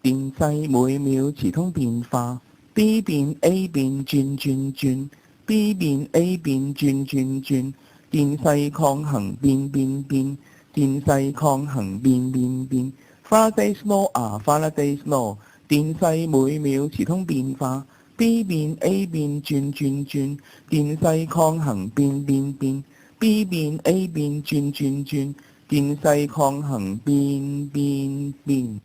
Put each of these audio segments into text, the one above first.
電勢每秒時通變化，B 變 A 變轉轉轉，B 變 A 變轉轉轉，電勢抗衡變變變，電勢抗衡變變變。Faraday's law 啊 Faraday's law， 電勢每秒時通變化，B 變 A 變轉轉轉，電勢抗衡變變變，B 變 A 變轉轉轉，電勢抗衡變變變。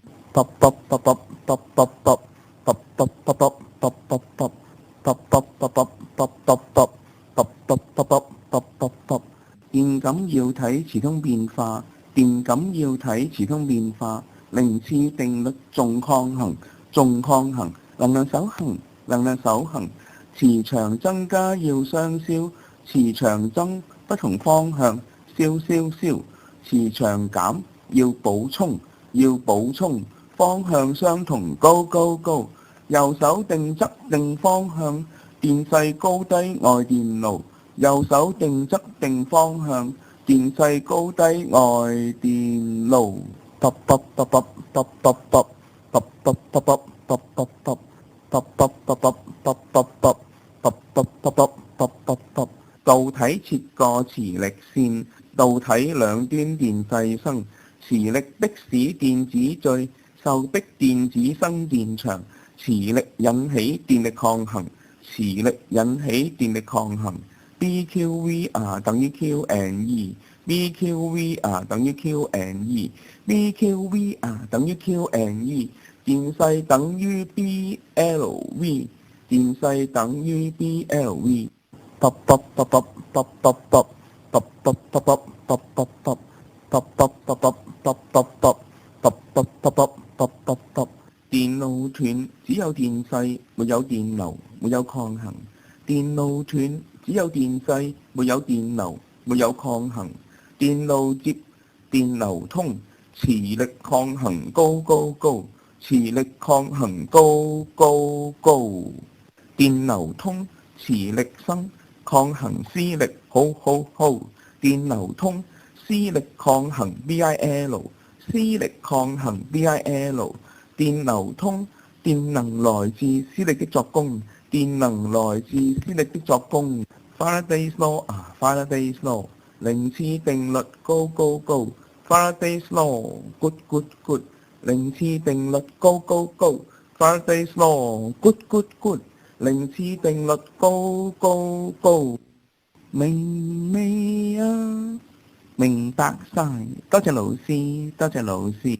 電感要體時通變化，電感要體時通變化，零次定律重抗衡，重抗衡，能量守恒，能量守恒，磁場增加要相消，磁場增不同方向，消消消，磁場減要補充，要補充，方向相同，go go go，右手定則定方向，電勢高低外電路，右手定則定方向，電勢高低外電路。導體切過磁力線，導體兩端電勢生，磁力迫使電子聚，受迫電子生電場，磁力引起電力抗衡，磁力引起電力抗衡。BQVR 等於 QNE，BQVR 等於 QNE，BQVR 等於 QNE， 電勢等於 BLV， 電勢等於 BLV。電路斷只有電勢，沒有電流，沒有抗衡。電路斷只有電勢，沒有電流，沒有抗衡。電路接，電流通，磁力抗衡高高高，磁力抗衡高高高。電流通，磁力生，抗衡施力好好好。電流通，施力抗衡 BIL， 施力抗衡 BIL。電流通，電能來自施力的作功，電能來自施力的作功。Faraday's law 啊 Faraday's law， 零次定律 go go go， Faraday's law good good good， 零次定律 go go go， Faraday's law good good good， 零次定律 go go go。 明未啊？明白晒，多謝老師，多謝老師。